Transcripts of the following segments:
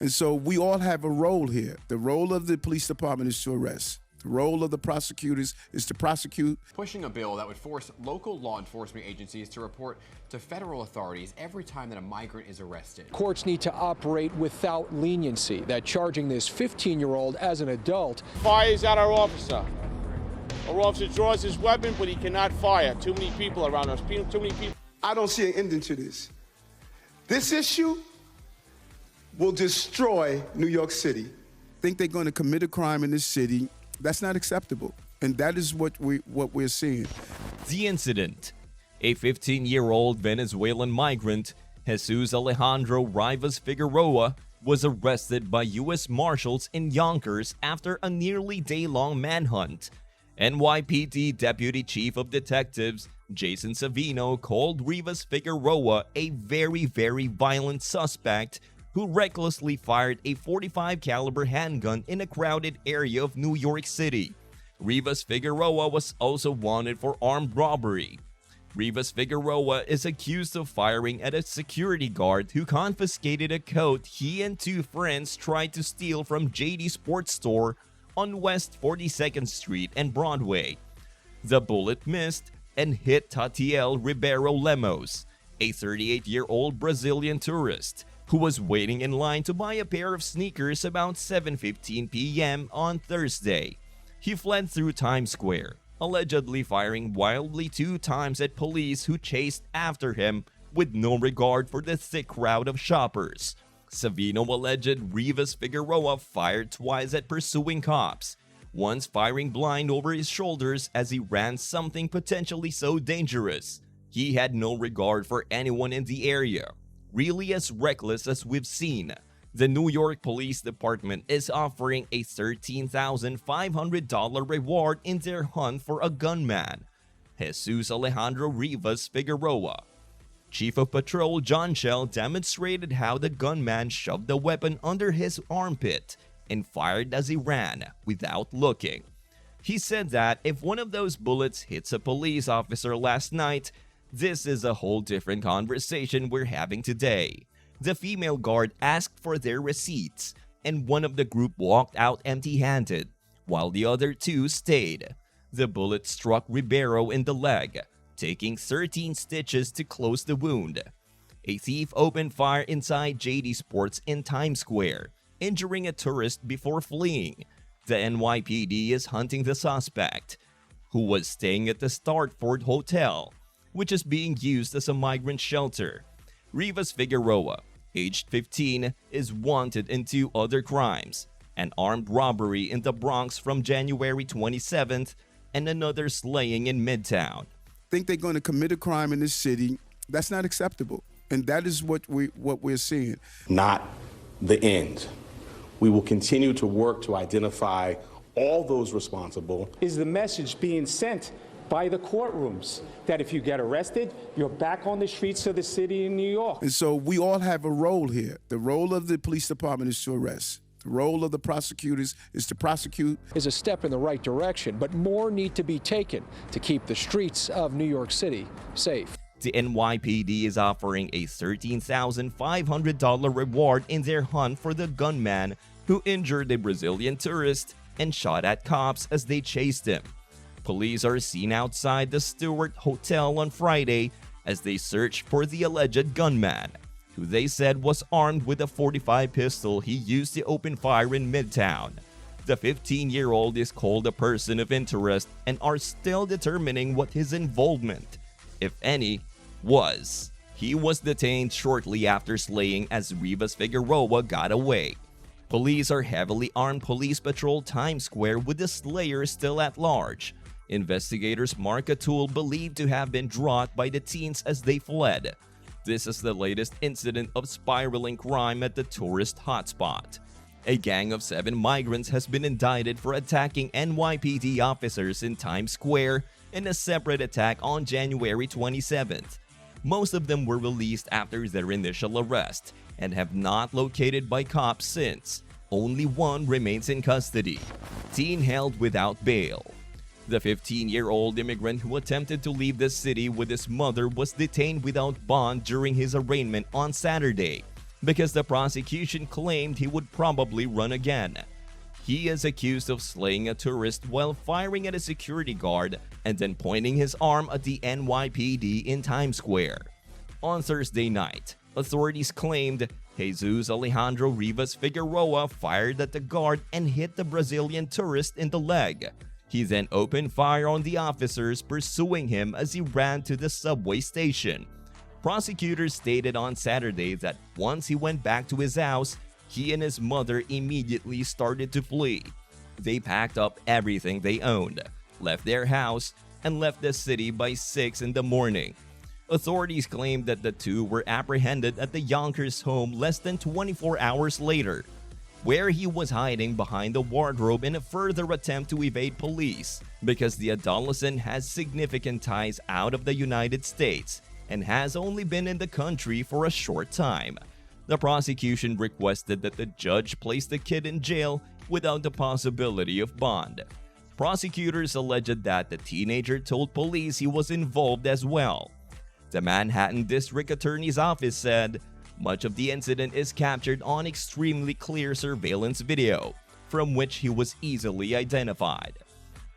And so we all have a role here. The role of the police department is to arrest. The role of the prosecutors is to prosecute. Pushing a bill that would force local law enforcement agencies to report to federal authorities every time that a migrant is arrested. Courts need to operate without leniency, that charging this 15-year-old as an adult. Fires at our officer. Our officer draws his weapon, but he cannot fire. Too many people around us. Too many people. I don't see an ending to this. This issue will destroy New York City. Think they're going to commit a crime in this city. That's not acceptable. And that is what we're seeing. The incident. A 15-year-old Venezuelan migrant, Jesus Alejandro Rivas Figueroa, was arrested by U.S. Marshals in Yonkers after a nearly day-long manhunt. NYPD Deputy Chief of Detectives Jason Savino called Rivas Figueroa a very violent suspect who recklessly fired a .45 caliber handgun in a crowded area of New York City. Rivas Figueroa was also wanted for armed robbery. Rivas Figueroa is accused of firing at a security guard who confiscated a coat he and two friends tried to steal from JD Sports Store on West 42nd Street and Broadway. The bullet missed and hit Tatiel Ribeiro Lemos, a 38-year-old Brazilian tourist who was waiting in line to buy a pair of sneakers about 7:15 p.m. on Thursday. He fled through Times Square, allegedly firing wildly 2 times at police who chased after him with no regard for the thick crowd of shoppers. Savino alleged Rivas Figueroa fired twice at pursuing cops, once firing blind over his shoulders as he ran something potentially so dangerous. He had no regard for anyone in the area. Really as reckless as we've seen. The New York Police Department is offering a $13,500 reward in their hunt for a gunman, Jesus Alejandro Rivas Figueroa. Chief of Patrol John Shell demonstrated how the gunman shoved the weapon under his armpit and fired as he ran without looking. He said that if one of those bullets hits a police officer last night, this is a whole different conversation we're having today. The female guard asked for their receipts, and one of the group walked out empty-handed, while the other 2 stayed. The bullet struck Ribeiro in the leg, taking 13 stitches to close the wound. A thief opened fire inside JD Sports in Times Square, injuring a tourist before fleeing. The NYPD is hunting the suspect, who was staying at the Startford Hotel, which is being used as a migrant shelter. Rivas Figueroa, aged 15, is wanted in 2 other crimes, an armed robbery in the Bronx from January 27th and another slaying in Midtown. Think they're going to commit a crime in this city. That's not acceptable. And that is what we're seeing. Not the end. We will continue to work to identify all those responsible. Is the message being sent by the courtrooms that if you get arrested, you're back on the streets of the city in New York? And so we all have a role here. The role of the police department is to arrest. The role of the prosecutors is to prosecute. Is a step in the right direction, but more need to be taken to keep the streets of New York City safe. The NYPD is offering a $13,500 reward in their hunt for the gunman who injured a Brazilian tourist and shot at cops as they chased him. Police are seen outside the Stewart Hotel on Friday as they search for the alleged gunman, who they said was armed with a .45 pistol he used to open fire in Midtown. The 15-year-old is called a person of interest and are still determining what his involvement, if any, was. He was detained shortly after slaying as Rivas Figueroa got away. Police are heavily armed police patrol Times Square with the slayer still at large. Investigators mark a tool believed to have been dropped by the teens as they fled. This is the latest incident of spiraling crime at the tourist hotspot. A gang of 7 migrants has been indicted for attacking NYPD officers in Times Square in a separate attack on January 27th. Most of them were released after their initial arrest and have not located by cops since. Only one remains in custody. Teen held without bail. The 15-year-old immigrant who attempted to leave the city with his mother was detained without bond during his arraignment on Saturday. because the prosecution claimed he would probably run again. He is accused of slaying a tourist while firing at a security guard and then pointing his arm at the NYPD in Times Square. On Thursday night, authorities claimed Jesus Alejandro Rivas Figueroa fired at the guard and hit the Brazilian tourist in the leg. He then opened fire on the officers pursuing him as he ran to the subway station. Prosecutors stated on Saturday that once he went back to his house, he and his mother immediately started to flee. They packed up everything they owned, left their house, and left the city by 6 in the morning. Authorities claimed that the two were apprehended at the Yonkers home less than 24 hours later, where he was hiding behind a wardrobe in a further attempt to evade police because the adolescent has significant ties out of the United States and has only been in the country for a short time. The prosecution requested that the judge place the kid in jail without the possibility of bond. Prosecutors alleged that the teenager told police he was involved as well. The Manhattan District Attorney's Office said, much of the incident is captured on extremely clear surveillance video, from which he was easily identified.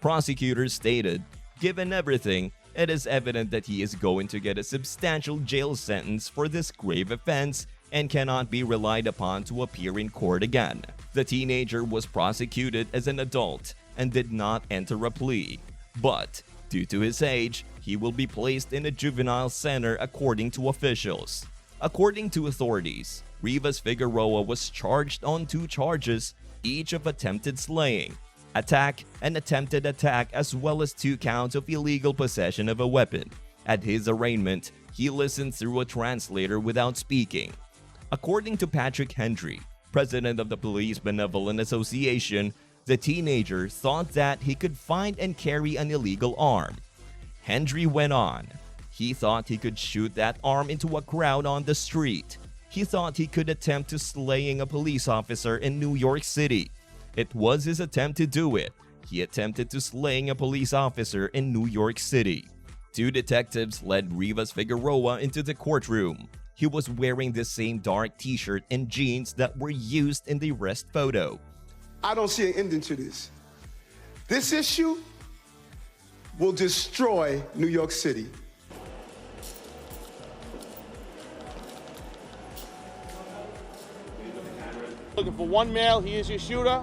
Prosecutors stated, given everything, it is evident that he is going to get a substantial jail sentence for this grave offense and cannot be relied upon to appear in court again. The teenager was prosecuted as an adult and did not enter a plea, but due to his age, he will be placed in a juvenile center according to officials. According to authorities, Rivas Figueroa was charged on 2 charges, each of attempted slaying, attack, and attempted attack, as well as 2 counts of illegal possession of a weapon. At his arraignment, he listened through a translator without speaking. According to Patrick Hendry, president of the Police Benevolent Association, the teenager thought that he could find and carry an illegal arm. Hendry went on. He thought he could shoot that arm into a crowd on the street. He thought he could attempt to slaying a police officer in New York City. It was his attempt to do it. He attempted to slaying a police officer in New York City. 2 detectives led Rivas Figueroa into the courtroom. He was wearing the same dark t-shirt and jeans that were used in the arrest photo. I don't see an ending to this. This issue will destroy New York City. Looking for one male, he is your shooter.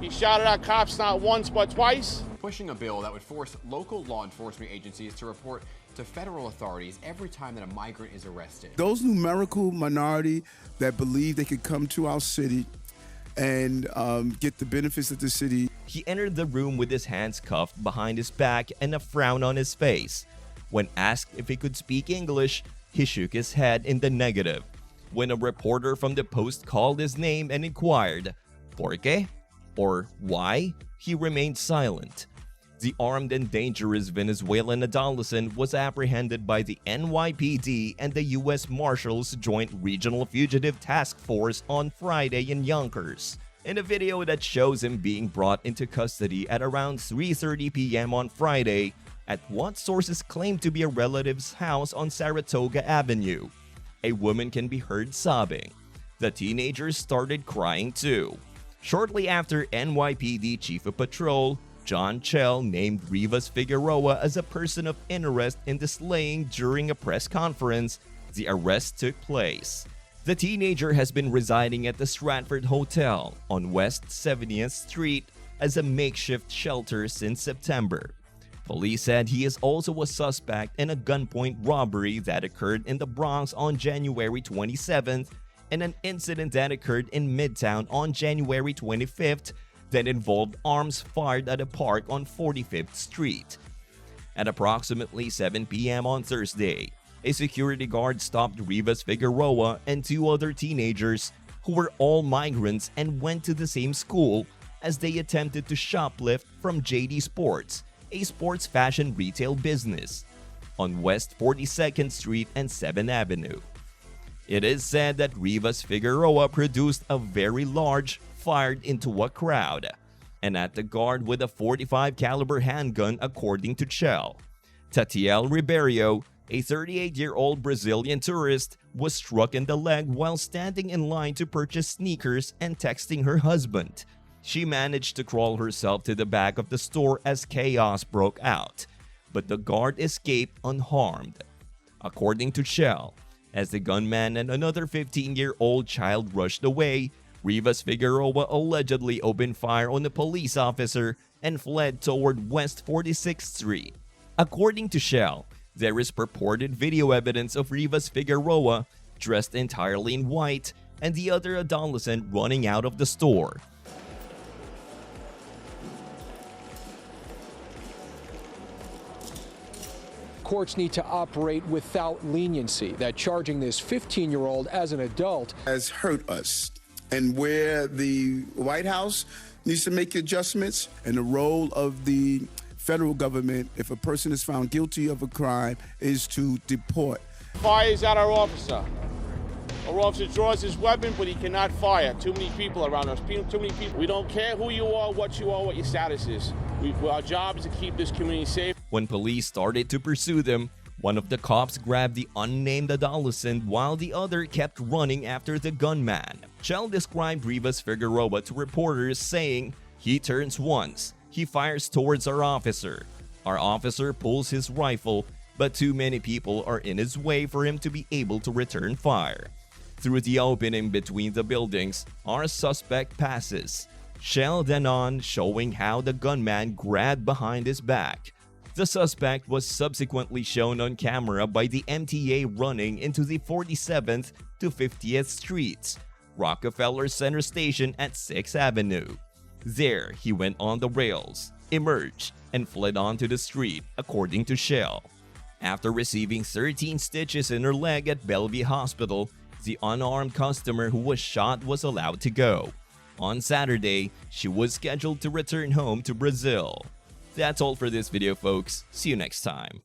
He shot at our cops not once but twice. Pushing a bill that would force local law enforcement agencies to report to federal authorities every time that a migrant is arrested. Those numerical minority that believe they could come to our city and get the benefits of the city. He entered the room with his hands cuffed behind his back and a frown on his face. When asked if he could speak English, he shook his head in the negative. When a reporter from the Post called his name and inquired, "Por qué?" or "Why?" he remained silent. The armed and dangerous Venezuelan adolescent was apprehended by the NYPD and the U.S. Marshals Joint Regional Fugitive Task Force on Friday in Yonkers. In a video that shows him being brought into custody at around 3:30 p.m. on Friday at what sources claim to be a relative's house on Saratoga Avenue, a woman can be heard sobbing. The teenager started crying too. Shortly after, NYPD Chief of Patrol John Chell named Rivas Figueroa as a person of interest in the slaying during a press conference. The arrest took place. The teenager has been residing at the Stratford Hotel on West 70th Street as a makeshift shelter since September. Police said he is also a suspect in a gunpoint robbery that occurred in the Bronx on January 27th and an incident that occurred in Midtown on January 25th that involved arms fired at a park on 45th Street. At approximately 7 p.m. on Thursday, a security guard stopped Rivas Figueroa and 2 other teenagers who were all migrants and went to the same school as they attempted to shoplift from JD Sports, a sports fashion retail business, on West 42nd Street and 7th Avenue. It is said that Rivas Figueroa produced a very large, fired into a crowd, and at the guard with a .45 caliber handgun, according to Chell. Tatiel Ribeiro, A 38-year-old Brazilian tourist was struck in the leg while standing in line to purchase sneakers and texting her husband. She managed to crawl herself to the back of the store as chaos broke out, but the guard escaped unharmed. According to Shell, as the gunman and another 15-year-old child rushed away, Rivas Figueroa allegedly opened fire on a police officer and fled toward West 46th Street. According to Shell, there is purported video evidence of Rivas Figueroa dressed entirely in white and the other adolescent running out of the store. Courts need to operate without leniency, that charging this 15-year-old as an adult has hurt us. And where the White House needs to make adjustments, and the role of the federal government, if a person is found guilty of a crime, is to deport. Fires at our officer. Our officer draws his weapon, but he cannot fire. Too many people around us. Too many people. We don't care who you are, what your status is. Our job is to keep this community safe. When police started to pursue them, one of the cops grabbed the unnamed adolescent while the other kept running after the gunman. Shell described Rivas Figueroa to reporters saying, "He turns once. He fires towards our officer. Our officer pulls his rifle, but too many people are in his way for him to be able to return fire. Through the opening between the buildings, our suspect passes." Shell then on, showing how the gunman grabbed behind his back. The suspect was subsequently shown on camera by the MTA running into the 47th to 50th Streets, Rockefeller Center Station at 6th Avenue. There, he went on the rails, emerged, and fled onto the street, according to Shell. After receiving 13 stitches in her leg at Bellevue Hospital, the unarmed customer who was shot was allowed to go. On Saturday, she was scheduled to return home to Brazil. That's all for this video, folks. See you next time.